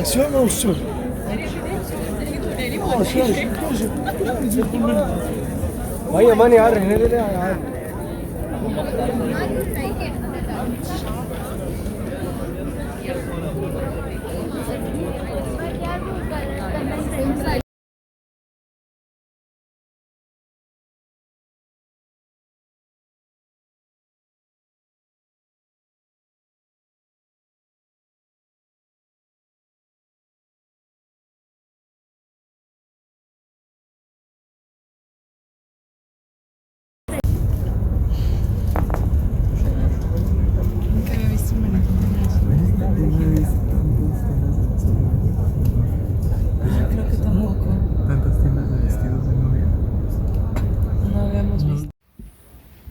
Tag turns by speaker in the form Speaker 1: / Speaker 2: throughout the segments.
Speaker 1: Aksiyon olsun. भाई अमन यार रहने दे यार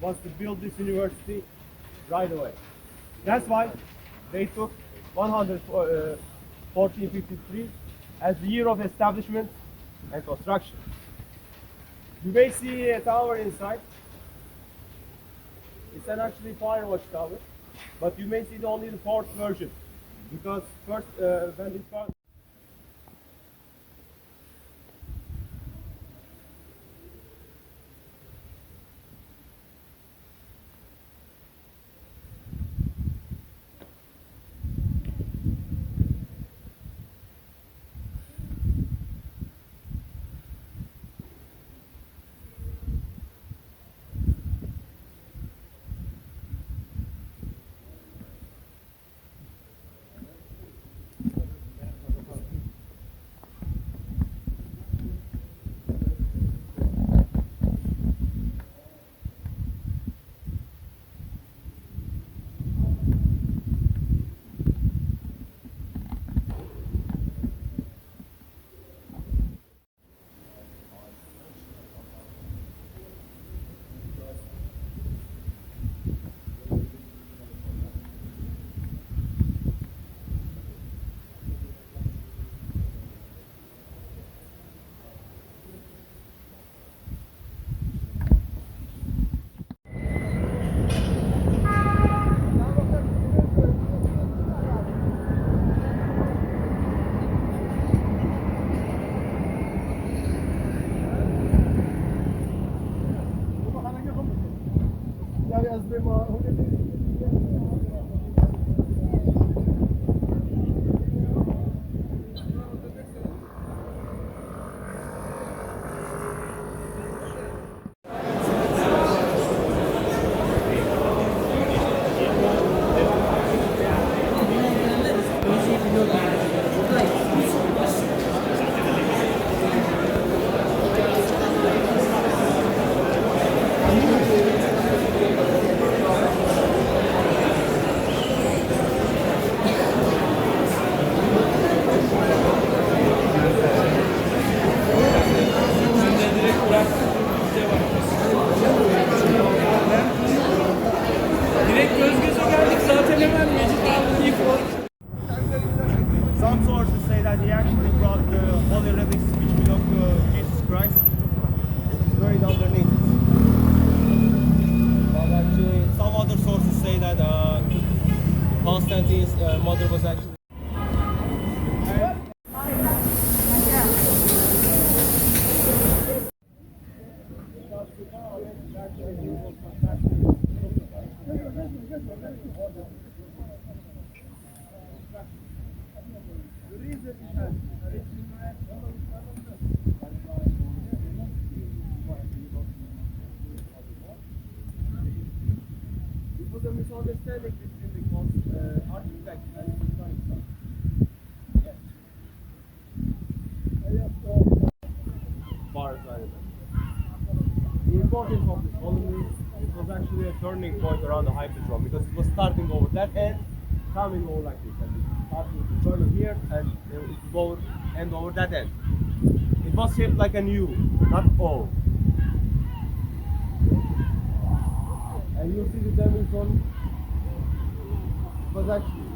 Speaker 2: Was to build this university right away. That's why they took 1453 as the year of establishment and construction. You may see a tower inside. It's an actually firewatch tower, but you may see only the fourth version because first when it was some sources say that he actually brought the holy relics which belong to Jesus Christ. It's buried underneath it. But actually, some other sources say that Constantine's mother was actually. It was a misunderstanding between the architect and the design itself. Far as I remember. The importance of this colony, it was actually a turning point around the Hyperdrome because it was starting over that end, coming over like this, and it started turning here, and it would end over that end. It was shaped like an U, not O. And you see the damage on, it was actually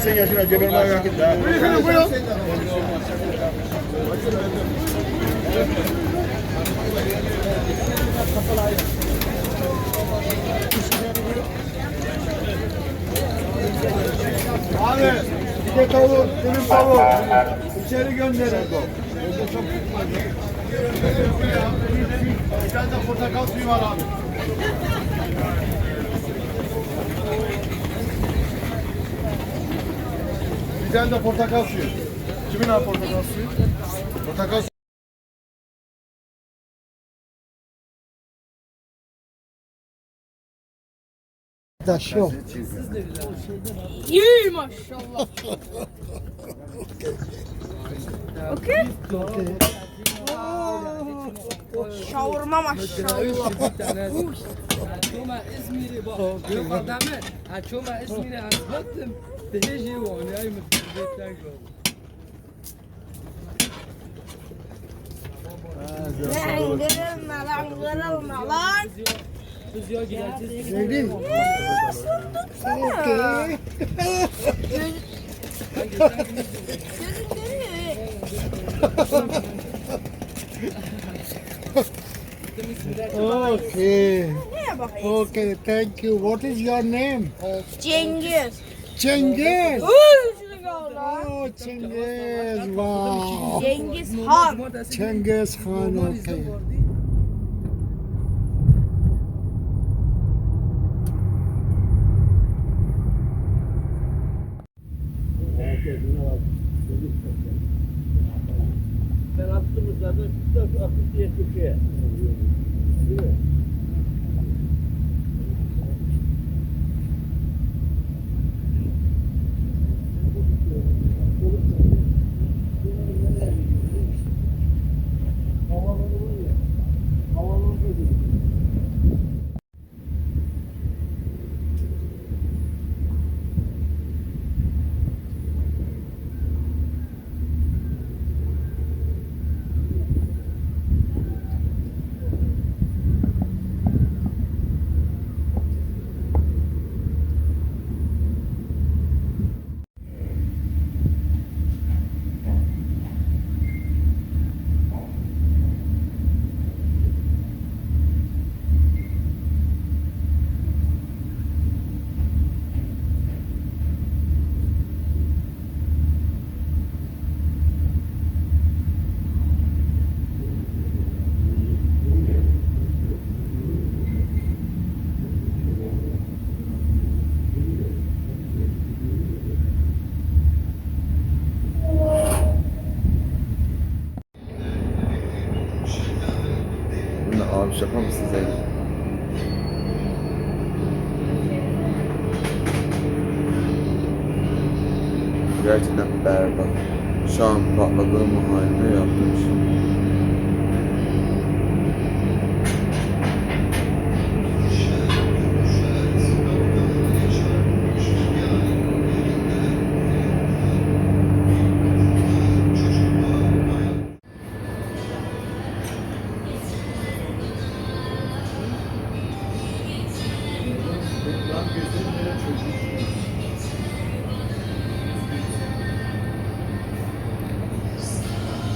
Speaker 3: sen yaşına gebermeye yakında. Buyurun. Abi, bir de tavuk, dürüm tavuk. İçeri gönderin. Bir tane de portakal suyu var abi. Bir tane de portakal suyu. Kimin abi portakal suyu? Portakal suyu.
Speaker 1: Da show.
Speaker 4: İyi maşallah. Okey. Şavurma maşallah.
Speaker 5: شوما اسميري بقى يبقى دعمت هتشوما اسميري هتبطم تهيجي وانا اي متبيت تاجو
Speaker 4: Lan kırılma lan kırılma lan.
Speaker 1: Ready? Okay.
Speaker 4: Gözün görüyor.
Speaker 1: Okay.
Speaker 4: Neye bakayım?
Speaker 1: Okay, thank you. What is your name?
Speaker 4: Cengiz.
Speaker 1: Cengiz.
Speaker 4: Şunu gör lan.
Speaker 1: Oh, Cengiz. Wow.
Speaker 4: Cengiz Han.
Speaker 1: Cengiz Khan, okay.
Speaker 3: Ben attım zaten. Attım diye Türkiye. Değil mi?
Speaker 6: Abi şaka mı size? Gerçekten berbat. Şu an patladığım halinde yaptığım şey.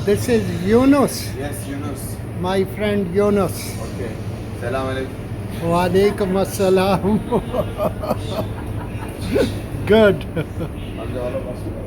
Speaker 1: This is Yunus,
Speaker 6: Yes, Yunus.
Speaker 1: my friend Yunus.
Speaker 6: Okay. Selamünaleyküm.
Speaker 1: Wa alaikum assalam. Good.
Speaker 6: Hadi ala başla.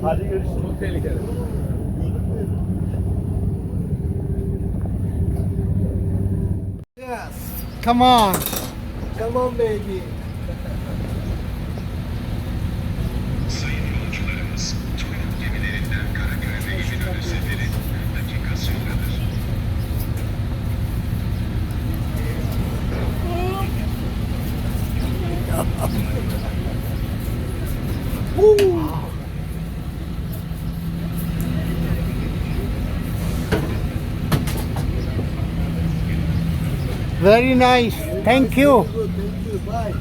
Speaker 3: Hadi görüşürüz.
Speaker 2: Çok tehlikeli.
Speaker 3: Yes.
Speaker 1: Come on.
Speaker 3: Come on baby.
Speaker 7: Sayın yolcularımız, turizm gemilerinden Karaköy ve İminönü seferi dakika sonradır.
Speaker 1: Very nice. Thank you.
Speaker 3: Good, thank you. Bye.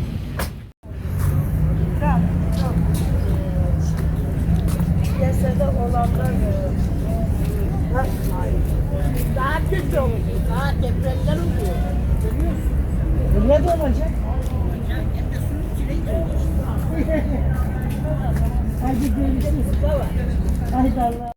Speaker 8: Piyasada olanlar daha kötü oluyor. Daha depremler oluyor. Ne de olacak? Hadi görüşürüz. Haydi Allah.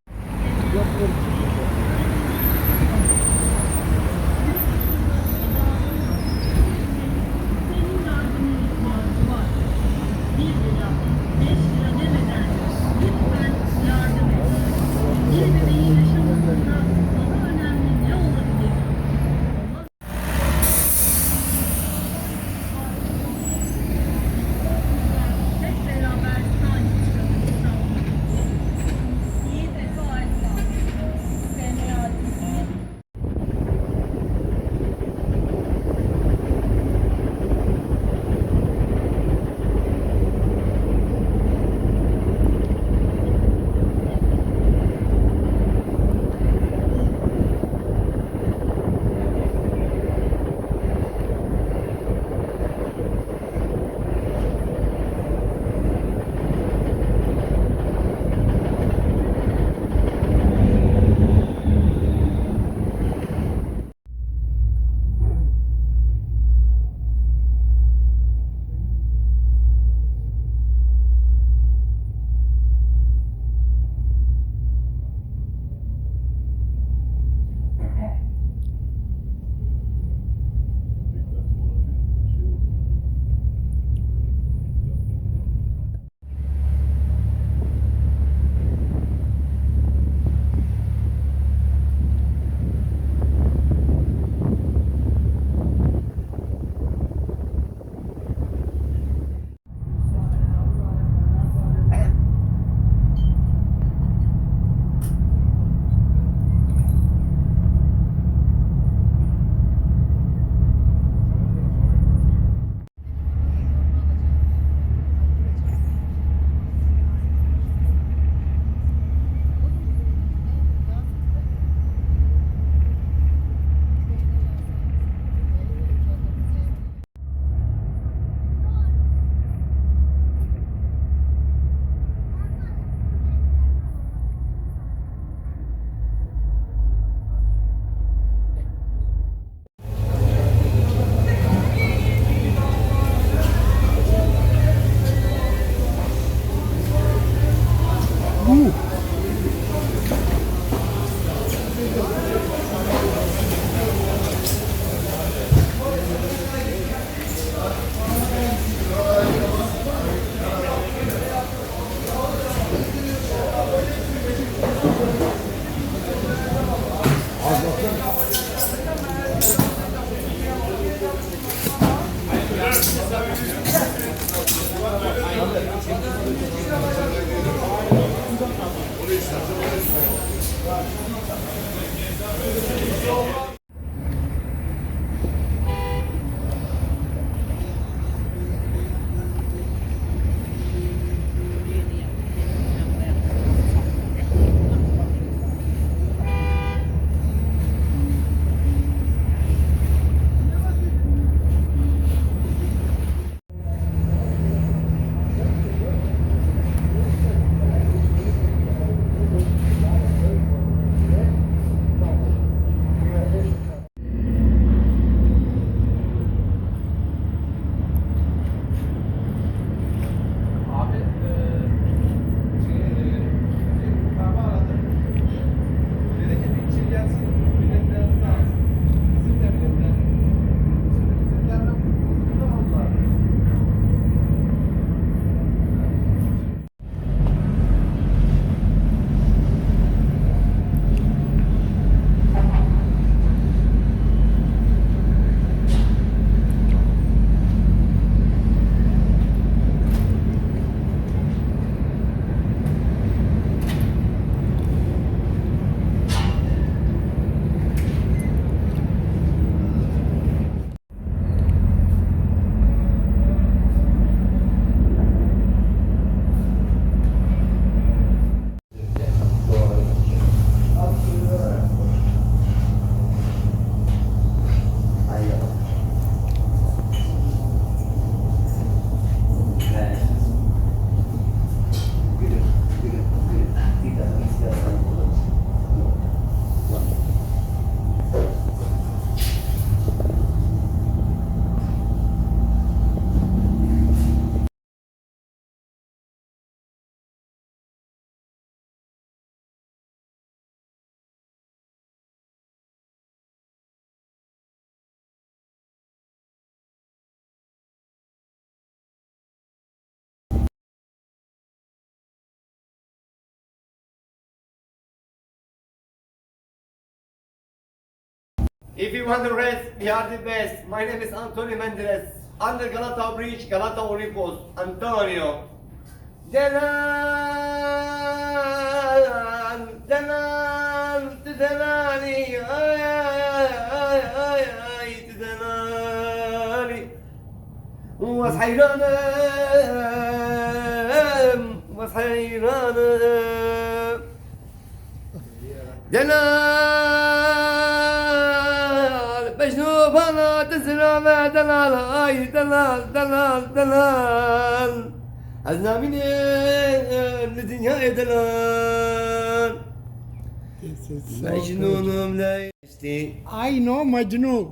Speaker 9: If you want to rest, we are the best. My name is Antonio Menderes. Under Galata Bridge, Galata Olympus, Antonio. Denan, denan, denani, ay, ay, ay, ay, denani. Was hayranım, was hayranım. Delal, Mecnun bana tezrame delal, ay delal, delal, delal. Aznamini dünyaya delal. Mecnunum leysti.
Speaker 1: I know Majnun.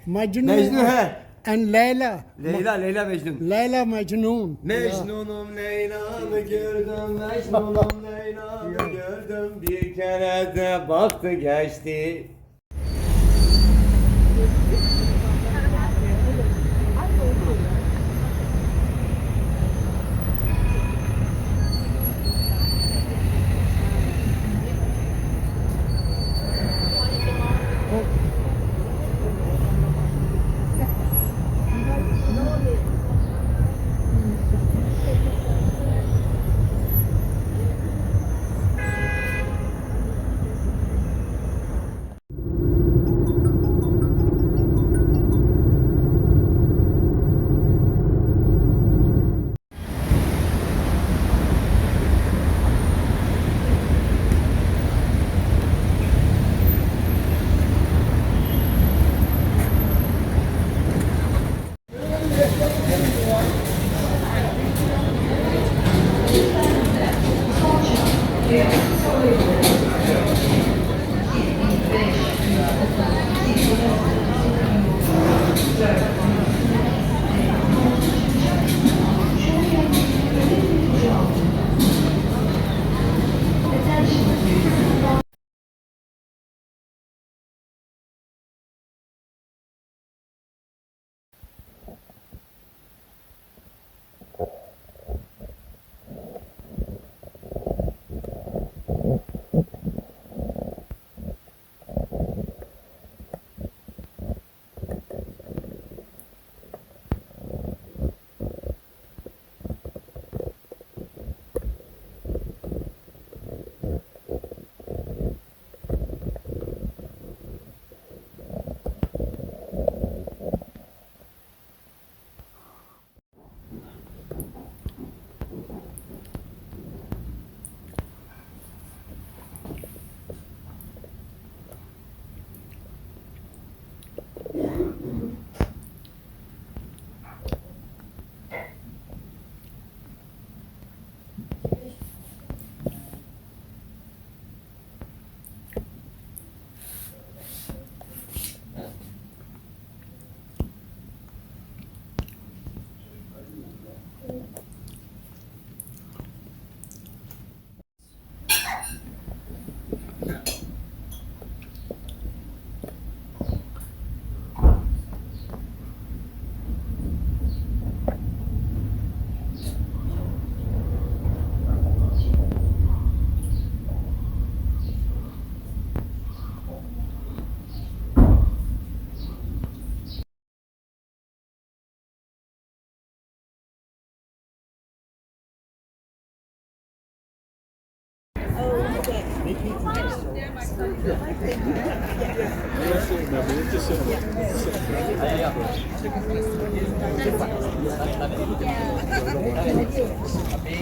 Speaker 1: Majnun.
Speaker 9: Mecnun he.
Speaker 1: And Layla.
Speaker 9: Leyla Mecnun.
Speaker 1: Layla Majnun.
Speaker 9: Mecnunum Leyla'mı gördüm, Mecnunum Leyla'mı gördüm. Bir kere de baktı geçti.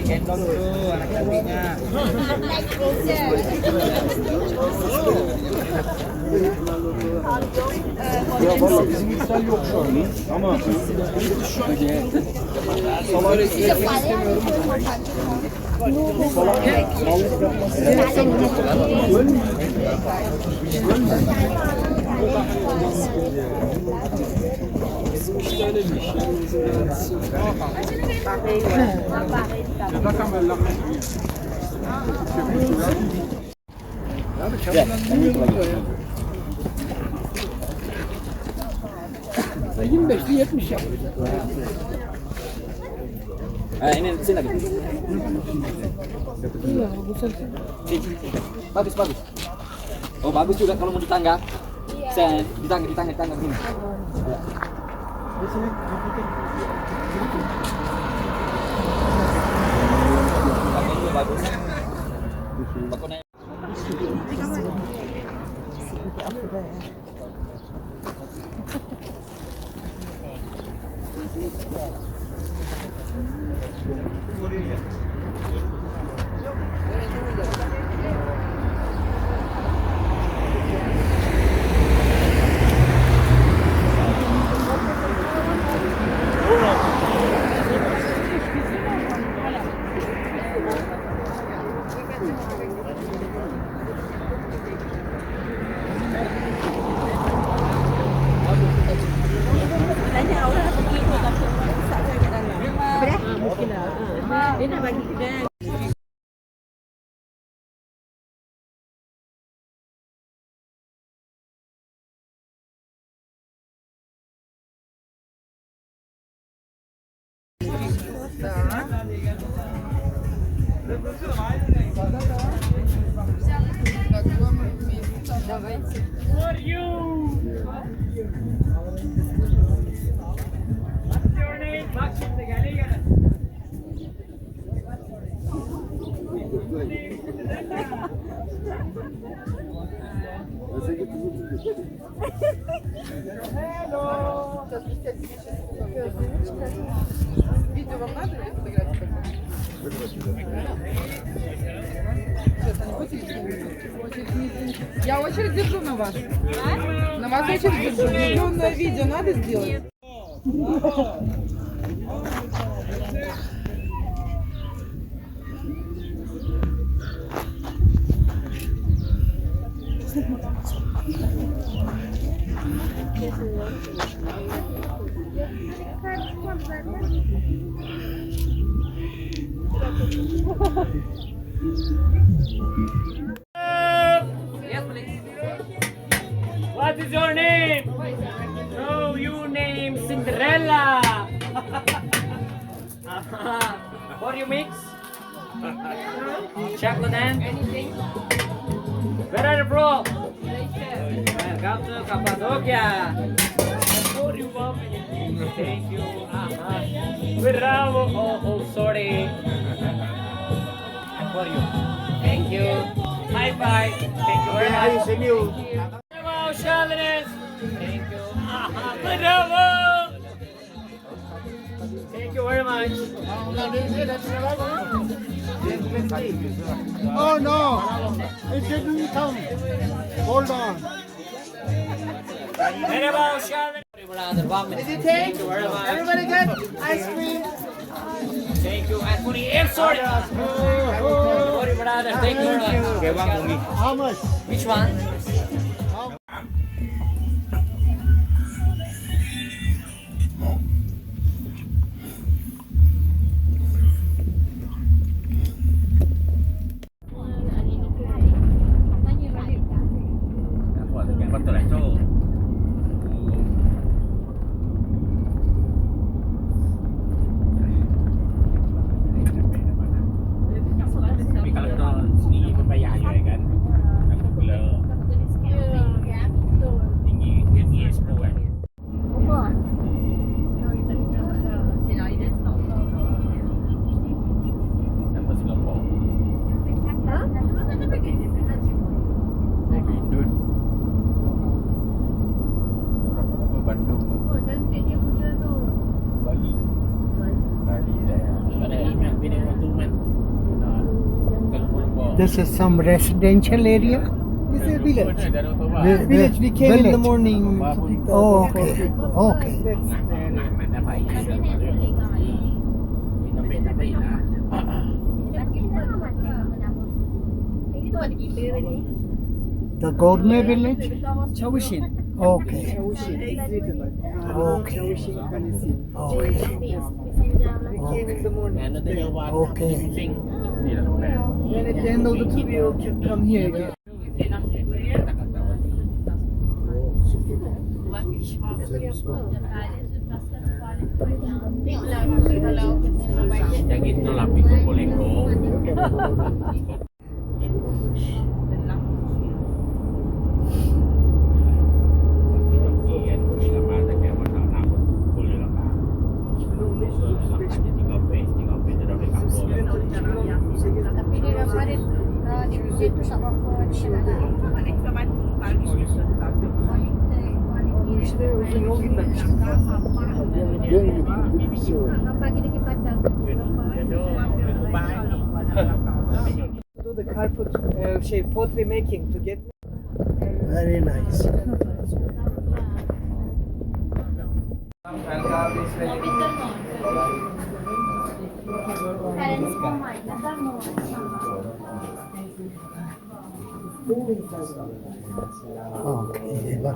Speaker 5: Gendong dulu anak kambingnya.
Speaker 2: Ya valla bizim İsrail yok şu an ama şu an sabah istemiyorum. Salak mallık yapmasın. Bizim işte öyleymiş.
Speaker 5: Ya 25'li 70 yap.
Speaker 10: Ini sini lagi. Bagus bagus. Oh bagus juga kalau mau di tangga. Saya di tangan begini. Ini bagus. Bakuna.
Speaker 8: Dia nak bagi kedai.
Speaker 11: Я очередь держу на вас. На вас очередь держу. Видео, видео надо сделать.
Speaker 12: What is your name? No, you name Cinderella. What do you mix? Chocolate and anything. Where are you from? Welcome to Cappadocia. What do you want? Thank you. Bravo. Oh, sorry. For you. Thank you. High five. Thank you very much. Bravo, Charles. Thank you. Bravo. Thank you very much.
Speaker 1: Oh no, it didn't come. Hold on.
Speaker 12: Bravo, Charles.
Speaker 8: Is it take? Everybody get ice cream.
Speaker 12: Thank you. And for the air, sorry. Sorry, brother. Thank you very much.
Speaker 1: How much?
Speaker 12: Which one?
Speaker 1: This is some residential area.
Speaker 11: This is a village.
Speaker 1: Vi-
Speaker 11: Village. We came in the
Speaker 1: village.
Speaker 11: morning to pick the
Speaker 1: Oh, okay. Okay. The gourmet village?
Speaker 11: Chawishin.
Speaker 1: Okay. Okay. Okay.
Speaker 11: We came in the morning.
Speaker 1: Okay.
Speaker 11: Then at the end of the tour, we will come here again.
Speaker 12: Yang itu lah pikir boleh go.
Speaker 8: itu tak apa-apa
Speaker 1: İşte uzun yol gitmemiştim. Dön gibi bir şey oldu.
Speaker 8: pagi di Padang.
Speaker 1: Do the carpet pottery making to get very nice. Okay, bak.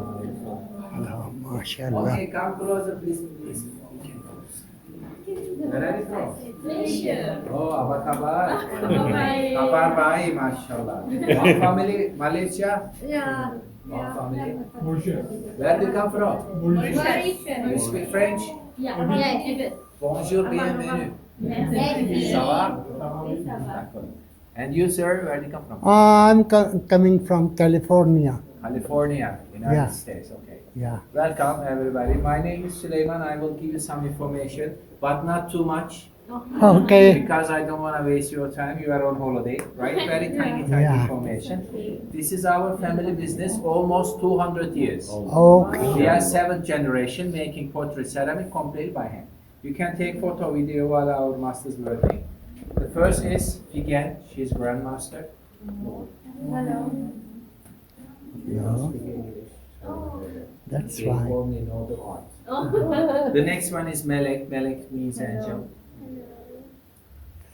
Speaker 1: Allah, maşallah.
Speaker 5: Okay, come closer, please. Where are you from? Malaysia. Oh, apa kabar? Kabar baik, mashallah. One family, Malaysia?
Speaker 8: Ya.
Speaker 5: One family? Where do you come from? You speak French?
Speaker 8: Ya.
Speaker 5: Bonjour, bienvenue. Ça va? D'accord. And you, sir, where do you come from?
Speaker 1: I'm coming from California.
Speaker 5: California, United
Speaker 1: Yeah.
Speaker 5: States. Okay.
Speaker 1: Yeah.
Speaker 5: Welcome, everybody. My name is Suleiman. I will give you some information, but not too much.
Speaker 1: Okay.
Speaker 5: Because I don't want to waste your time. You are on holiday, right? Very tiny
Speaker 1: Yeah.
Speaker 5: information. This is our family business, almost 200 years.
Speaker 1: Okay.
Speaker 5: We are 7th generation making pottery ceramic completely by hand. You can take photo video while our masters working. The first is Figen. She's grandmaster.
Speaker 1: Yeah. That's
Speaker 5: They
Speaker 1: right.
Speaker 5: only know the art. The next one is Melek. Melek means angel.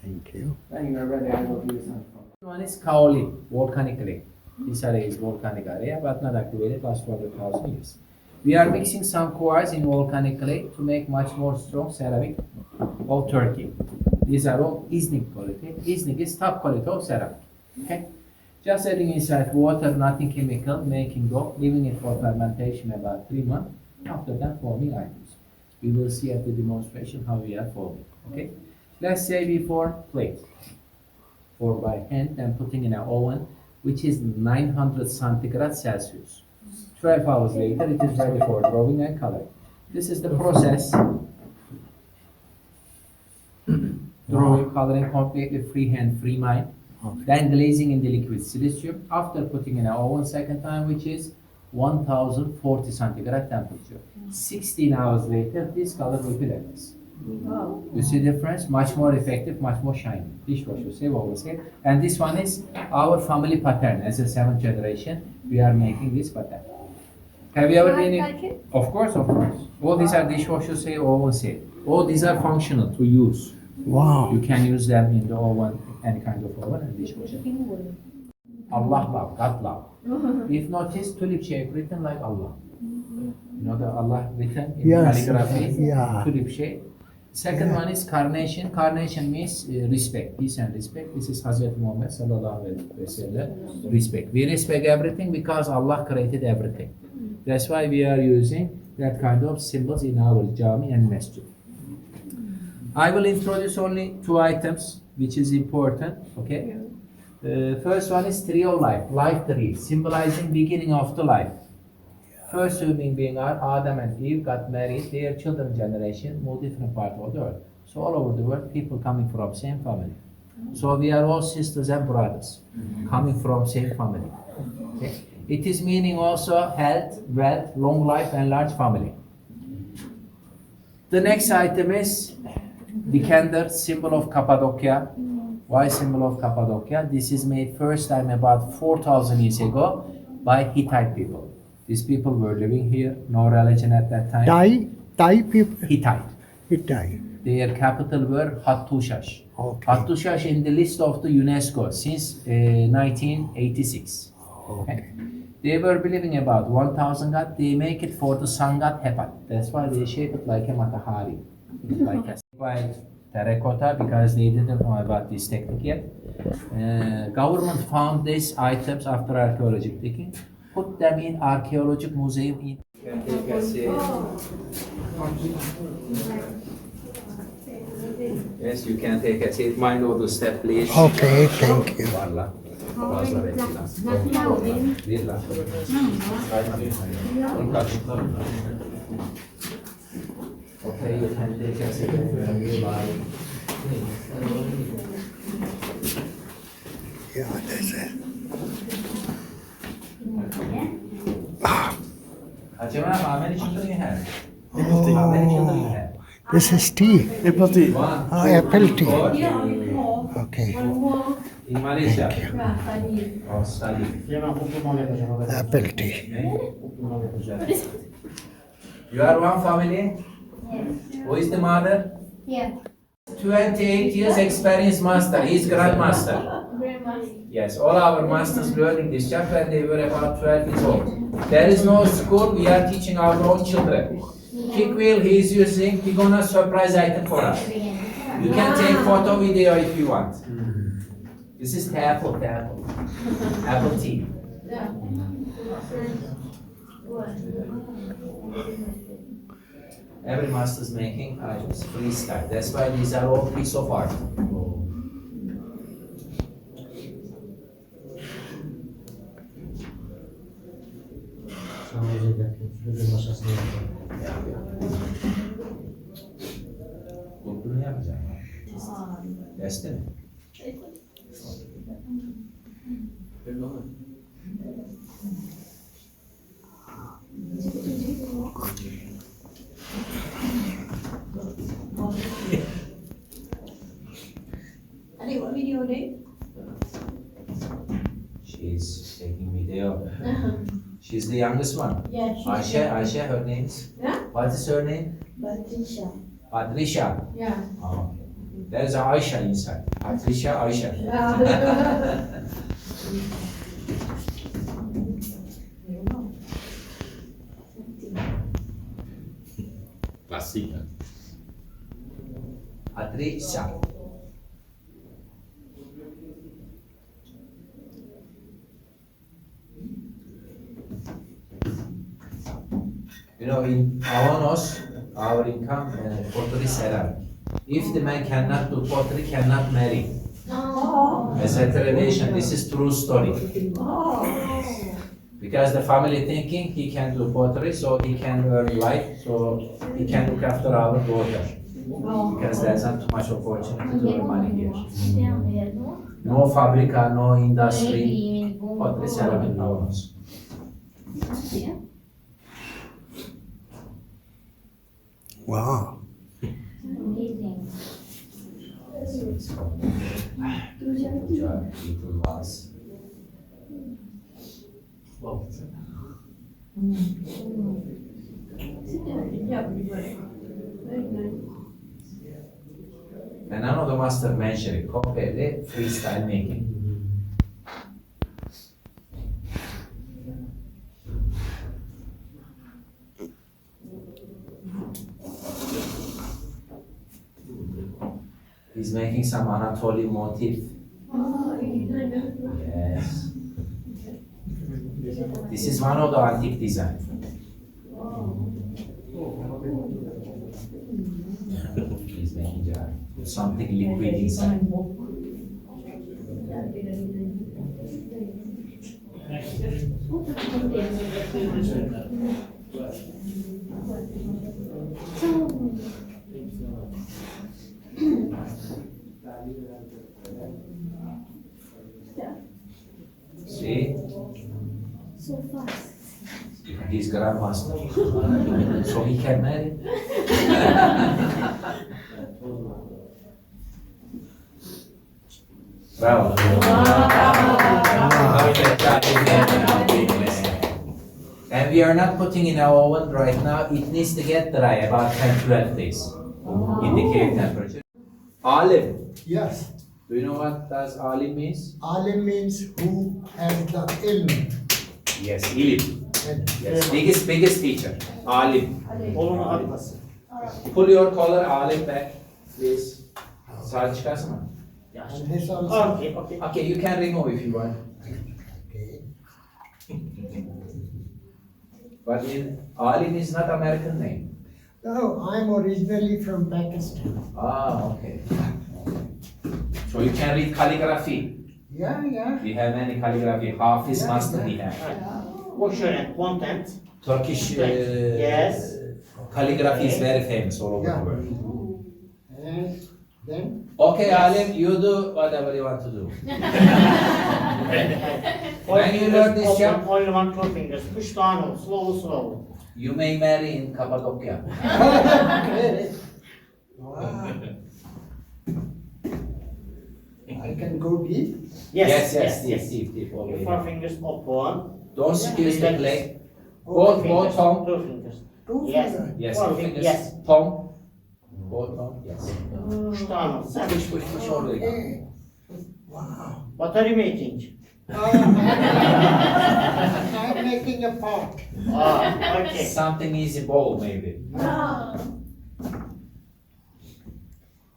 Speaker 1: Thank you.
Speaker 5: When you are ready, I will give you some. One is kaolin, volcanic lake. This area is volcanic area, but not activated last 400,000 years. We are mixing some quartz in volcanic lake to make much more strong ceramic of Turkey. These are all Iznik quality. Iznik is top quality of ceramic. Okay? Just adding inside water, nothing chemical, making dough, leaving it for fermentation about 3 months. After that, forming items. We will see at the demonstration how we are forming. Okay? Let's say we form plate. Or by hand and putting in an oven, which is 900 centigrade Celsius. 12 hours later, it is ready for drawing and coloring. This is the process. Drawing, coloring completely freehand, free mind. Then glazing in the liquid silicium after putting in an oven second time, which is 1040 centigrade temperature. 16 hours later, this color will be like this. You see the difference? Much more effective, much more shiny. Dishwasher save, always save. And this one is our family pattern. As a 7th generation, we are making this pattern. Have you ever been in? Of course, of course. All these are dishwasher save, oven save. All these are functional to use.
Speaker 1: Wow.
Speaker 5: You can use them in the oven, any kind of oven and dishwasher. Allah love, God love. If notice, tulip shape written like Allah. You know the Allah written in
Speaker 1: Yes.
Speaker 5: calligraphy,
Speaker 1: Yeah.
Speaker 5: tulip shape. Second one is carnation. Carnation means respect, peace and respect. This is Hazreti Muhammad sallallahu alaihi wasallam. Respect. We respect everything because Allah created everything. That's why we are using that kind of symbols in our jami and masjid. I will introduce only 2 items, which is important. Okay. First one is tree of life, life tree, symbolizing beginning of the life. First human being are Adam and Eve got married, their children generation moved different part of the world. So all over the world, people coming from same family. So we are all sisters and brothers, coming from same family. Okay? It is meaning also health, wealth, long life and large family. The next item is Dikender, symbol of Cappadocia. Why symbol of Cappadocia? This is made first time about 4,000 years ago by Hittite people. These people were living here, no religion at that time.
Speaker 1: Thai people.
Speaker 5: Hittite. Their capital were Hattushash.
Speaker 1: Okay.
Speaker 5: Hattushash in the list of the UNESCO since 1986. Okay. They were believing about 1,000 god. They make it for the sun god Hepat. That's why they shape it like a matahari. Like a white terracotta because they didn't know about this technique yet. Government found these items after archaeological digging. Put them in archaeological museum. You can take a seat. Yes, you can take a seat. Mind all the step, please.
Speaker 1: Okay, thank you.
Speaker 5: Valla. Fazla bekle. Bir la. Okay, you can take a seat.
Speaker 1: Yeah, that's it.
Speaker 5: Jamal, how many children you have? How many children you have?
Speaker 1: This is tea. Apple tea. Apple tea. Okay.
Speaker 5: In Malaysia. Oh, study.
Speaker 1: Apple tea.
Speaker 5: You are one family?
Speaker 13: Yes.
Speaker 5: Who is the mother?
Speaker 13: Yeah.
Speaker 5: 28 years experience master. He is grandmaster.
Speaker 13: Grandmaster.
Speaker 5: Yes, all our masters learning this job when they were about 12 years old. There is no school, we are teaching our own children. Kick wheel he is using, he gonna surprise item for us. You can take photo video if you want. This is apple tea. Every master is making items freestyle. That's why these are all piece of art. Bunu yapacağım. Deste mi?
Speaker 13: Ali, what video day?
Speaker 5: She's taking video. She's the youngest one.
Speaker 13: Yeah, she's
Speaker 5: Aisha, her name is?
Speaker 13: Yeah?
Speaker 5: What is her name?
Speaker 13: Patricia.
Speaker 5: Patricia.
Speaker 13: Yeah.
Speaker 5: Oh, okay. There is Aisha inside. Patricia, Aisha.
Speaker 10: Klasik.
Speaker 5: Patricia. You know, in Avanos, our income pottery seller. If the man cannot do pottery, cannot marry. As a tradition, this is true story. Because the family thinking he can do pottery, so he can earn life, so he can look after our daughter. Because there's not too much opportunity to earn money here. No fabrica, no industry. Pottery seller in Avanos.
Speaker 1: Wow.
Speaker 13: Amazing.
Speaker 5: Little vase. And another master mentioned it, completely freestyle making. He's making some Anatolian motif. Yes. This is one of the antique design. He's making something liquid inside. See?
Speaker 13: So fast.
Speaker 5: He's grandmaster. So he can marry. Bravo. And we are not putting in our oven right now. It needs to get dry about 10-12 days. Indicate temperature. Alim.
Speaker 1: Yes.
Speaker 5: Do you know what does alim means?
Speaker 1: Alim means who has the ilm.
Speaker 5: Yes, ilim. Yes, biggest teacher. Alim. Pull your collar alim back, please. Sağ çıkarsın mı?
Speaker 1: And this also.
Speaker 5: Okay, you can remove if you want.
Speaker 1: Okay.
Speaker 5: But alim is not American name.
Speaker 1: No, I'm originally from Pakistan.
Speaker 5: Ah, okay. So you can read calligraphy.
Speaker 1: Yeah, yeah.
Speaker 5: We have many calligraphy. Hafiz master we have.
Speaker 12: What's your content?
Speaker 5: Turkish
Speaker 12: Yes.
Speaker 5: calligraphy is very famous all over
Speaker 1: Yeah.
Speaker 5: the world.
Speaker 1: And then?
Speaker 5: Okay, Alim, you do whatever you want to do. When you learn this job,
Speaker 12: Only 1, 2 fingers. Push down, slow.
Speaker 5: You may marry in Cappadocia.
Speaker 1: Okay. Wow. I can go deep.
Speaker 5: Deep, all the way
Speaker 8: Four
Speaker 5: down.
Speaker 8: fingers open.
Speaker 5: Don't squeeze the leg.
Speaker 8: Two
Speaker 5: Both tongue.
Speaker 8: Two fingers.
Speaker 1: Two
Speaker 8: Yes.
Speaker 1: fingers.
Speaker 5: Yes,
Speaker 8: Four
Speaker 5: two
Speaker 8: fingers.
Speaker 5: fingers.
Speaker 8: Yes.
Speaker 5: Tongue. Both tongue. Yes.
Speaker 8: Tamam. Sen.
Speaker 5: Push all the way down.
Speaker 1: Okay. Wow.
Speaker 8: What are you making?
Speaker 1: I'm making a pot.
Speaker 8: Ah, okay.
Speaker 5: Something easy bowl maybe.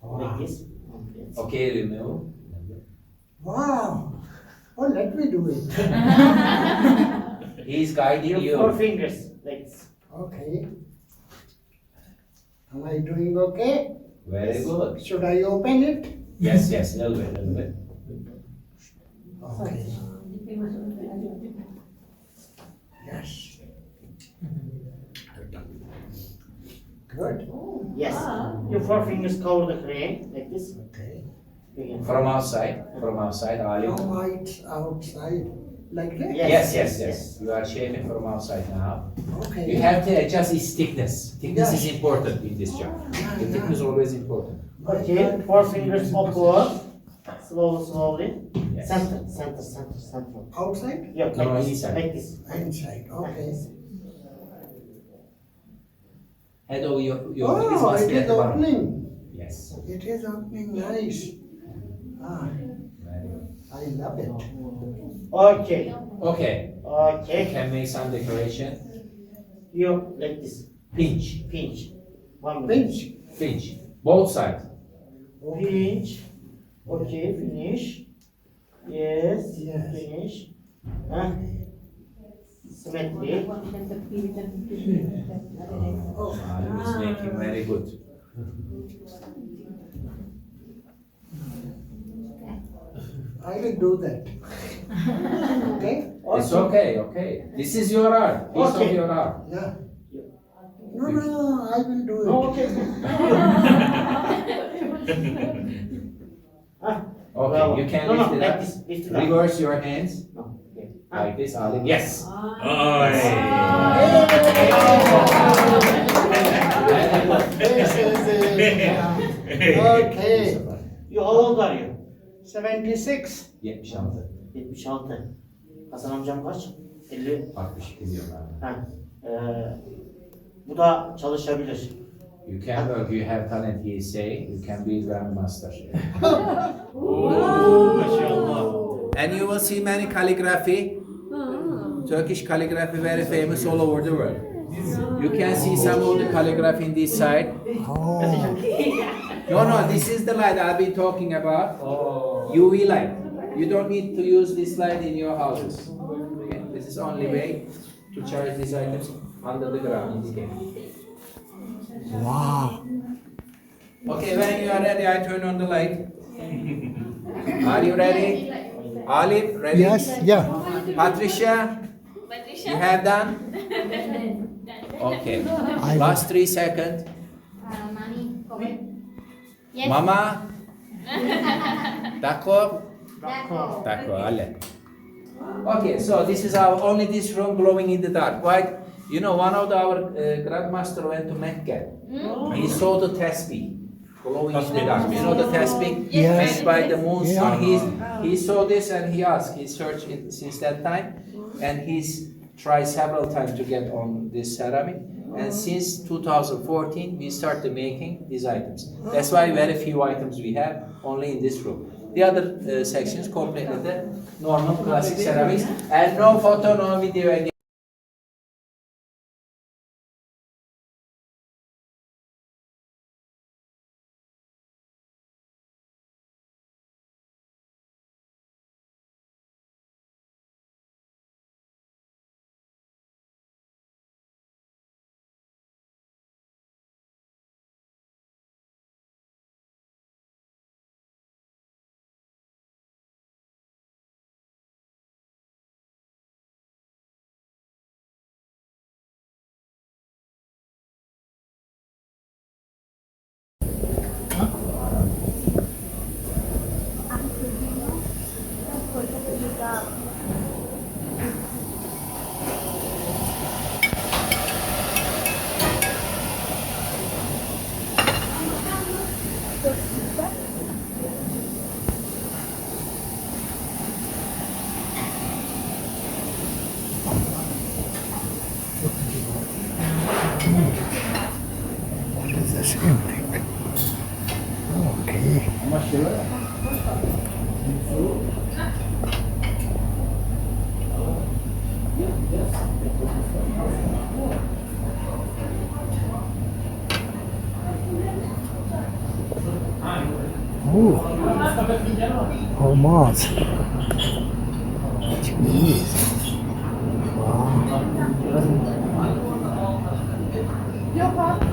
Speaker 8: Like this.
Speaker 5: Okay, remove.
Speaker 1: Wow. Oh, let me do it.
Speaker 5: He's guiding
Speaker 8: Four
Speaker 5: you.
Speaker 8: fingers. Like this.
Speaker 1: Okay. Am I doing okay?
Speaker 5: Very good.
Speaker 1: Should I open it?
Speaker 5: Yes, little bit.
Speaker 1: Okay. Yes. Good.
Speaker 8: Yes. Your four fingers cover the crane. Like this.
Speaker 1: Okay.
Speaker 8: Begin.
Speaker 5: From outside, Ali.
Speaker 1: Now it's outside like that?
Speaker 5: Yes. You are shaving from outside now.
Speaker 1: Okay.
Speaker 5: You have to adjust its thickness. Thickness is
Speaker 1: Yes.
Speaker 5: important in this job. The thickness is always important.
Speaker 8: Okay. Four fingers upward. Slowly.
Speaker 5: Yes.
Speaker 8: Center.
Speaker 1: Outside?
Speaker 8: Yeah.
Speaker 5: No,
Speaker 8: Like this.
Speaker 5: inside.
Speaker 8: Like this.
Speaker 1: Inside. Okay.
Speaker 5: Head over your
Speaker 1: Oh,
Speaker 5: must
Speaker 1: it
Speaker 5: be at
Speaker 1: is
Speaker 5: the bottom.
Speaker 1: opening.
Speaker 5: Yes.
Speaker 1: It is opening nice. Ah,
Speaker 5: Very good.
Speaker 1: I love it.
Speaker 8: Okay.
Speaker 5: Okay. You
Speaker 8: Okay.
Speaker 5: can make some decoration.
Speaker 8: You like this.
Speaker 5: Pinch.
Speaker 8: One minute.
Speaker 1: Pinch.
Speaker 5: Both sides.
Speaker 8: Pinch. Okay, finish. Yes.
Speaker 1: Yes.
Speaker 8: Finish. Huh? Symmetry.
Speaker 5: Ali is making very good.
Speaker 1: I will do that. Okay?
Speaker 5: It's okay. This is your art. Piece of
Speaker 8: Okay.
Speaker 5: your art.
Speaker 1: Yeah. No, I will do it.
Speaker 8: Okay.
Speaker 5: Okay, you can
Speaker 8: No,
Speaker 5: lift it
Speaker 8: like
Speaker 5: up.
Speaker 8: this. Lift it up.
Speaker 5: Reverse your hands.
Speaker 8: No. Okay.
Speaker 5: Like this, Ali. Yes.
Speaker 1: This is it. Okay.
Speaker 8: You how old are you?
Speaker 1: 76.
Speaker 5: 76.
Speaker 8: 76. Hasan amcam kaç? 50.
Speaker 5: 62 diyorlar.
Speaker 8: Ha. Bu da çalışabilir.
Speaker 5: You can work, you have talent, he say, you can be grandmaster. And you will see many calligraphy. Turkish calligraphy very famous all over the world. You can see some of the calligraphy in this side. No, this is the light I've been talking about. UV light. You don't need to use this light in your houses. Okay? This is only way to charge these items under the ground in the game.
Speaker 1: Wow.
Speaker 5: Okay, when you are ready, I turn on the light. Are you ready? Alif, ready?
Speaker 1: Yes, yeah.
Speaker 5: Patricia, you have done? Okay. Last 3 seconds.
Speaker 13: Yes.
Speaker 5: Mama. D'accord? D'accord, allez. Okay, so this is our only this room glowing in the dark. Right? You know, one of our grandmaster went to Mecca. He saw the tasbih glowing in the dark. You know the tasbih
Speaker 1: Yes.
Speaker 5: made by the moon
Speaker 1: Yeah.
Speaker 5: sun. He saw this and he asked. He searched it since that time, and he's tried several times to get on this ceramic. And since 2014, we started making these items. That's why very few items we have only in this room. The other sections completely the normal classic ceramics, and no photo, no video again.
Speaker 1: Olmaz. Jeez.
Speaker 11: Yok abi.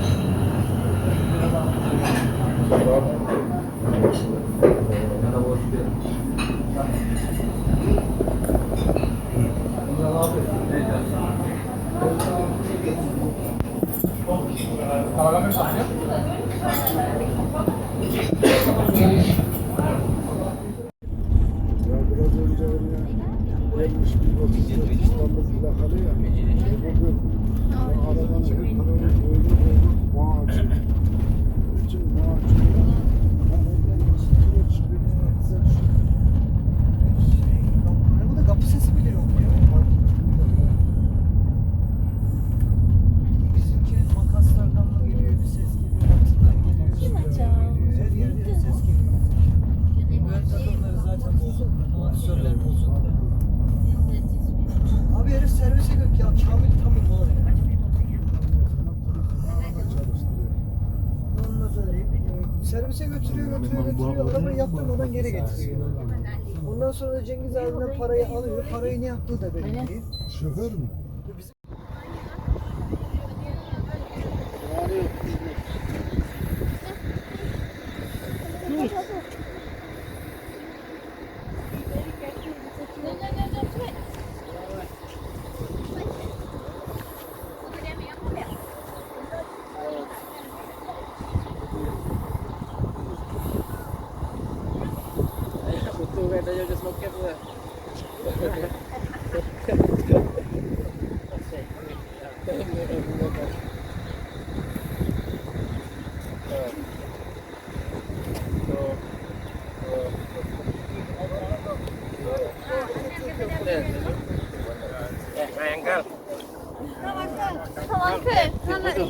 Speaker 1: Ya biraz önce gelmiş bir otobüste İstanbul plakalı ya. Bugün o arabanın hep paralı koydu bağcı. Bütün bağcıyla ben oradan sıkıntı çıkıyor.
Speaker 3: Arabada kapı sesi bile yok ya. Bizimkinin makaslardan mı geliyor bir ses geliyor, altından geliyor. Kim acaba? Her yerden ses geliyor. Ön takımları zaten bozuldu. Amatörler bozuldu. Abi herif servise gök ya. Kamil tamam var ya. Onunla böyle servise götürüyor. Adamın yaptırmadan geri getiriyor. Ondan sonra da Cengiz abiden parayı alıyor. Parayı ne yaptığı da belli değil.
Speaker 1: Şoför mü?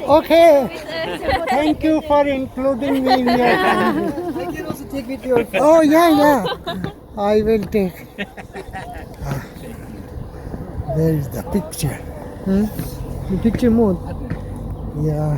Speaker 8: Okay. Thank you for including me in your family.
Speaker 3: I can also take with your
Speaker 8: Oh yeah. I will take.
Speaker 1: There is the picture.
Speaker 3: The picture mode.
Speaker 1: Yeah.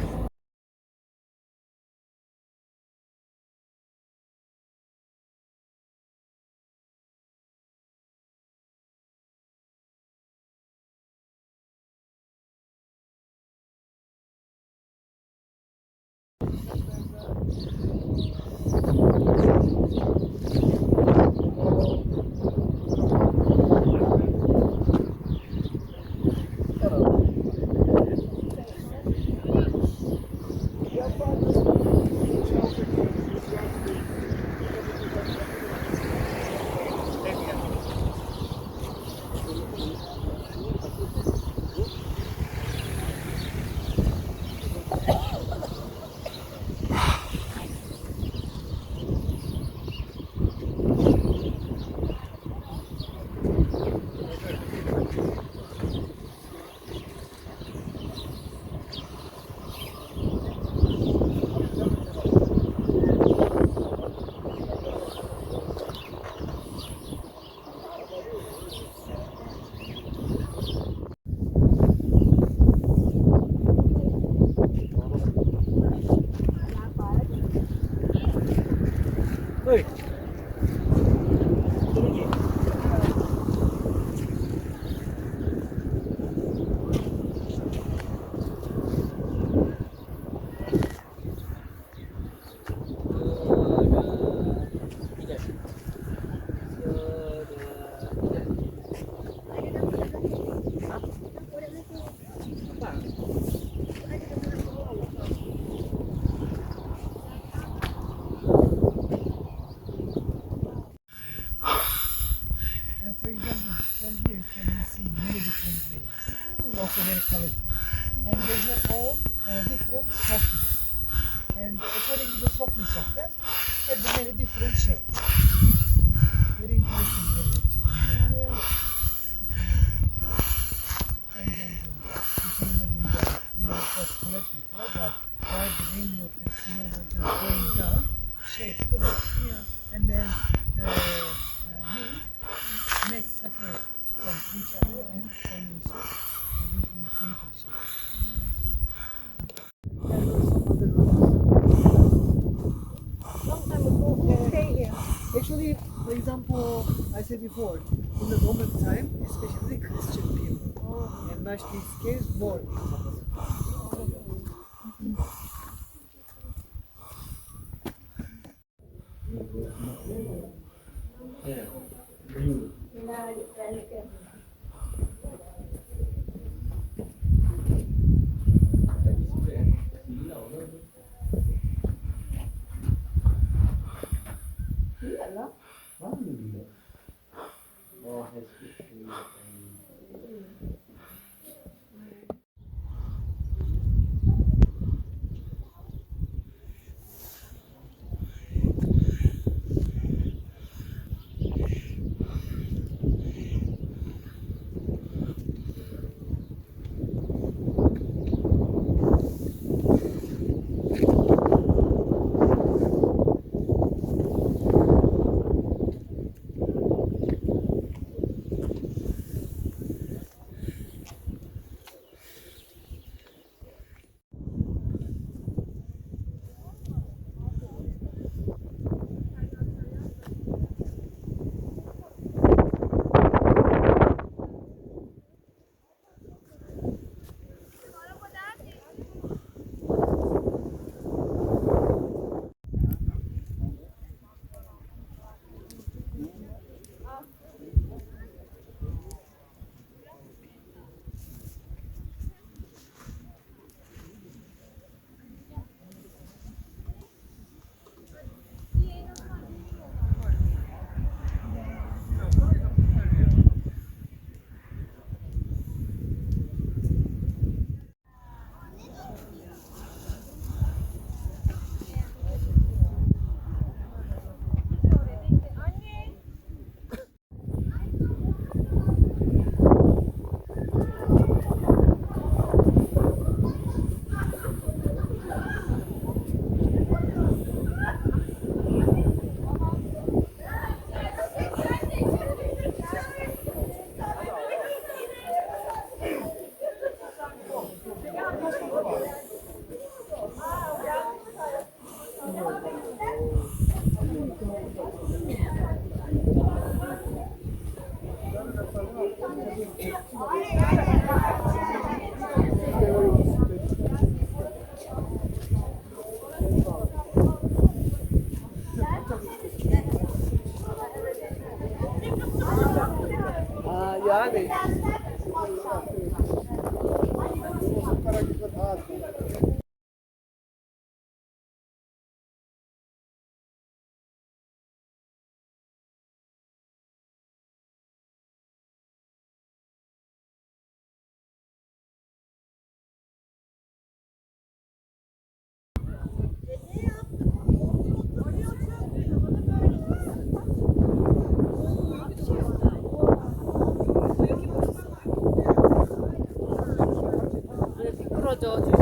Speaker 3: For example, from here you can see many different layers, also very colorful. And they have all different softness. And according to the softness of them, have many different shades. Very interesting area actually. For example, you can imagine that it was flat before, but while the rainwater, snowwater is going down, shapes the road. And then the wind quite separate from each other and formation within in the conical shape. And there are some other rules. Actually, for example, I said before, in the Roman time, especially Christian people, enlarged these caves more. Yani.
Speaker 11: 끌어줘.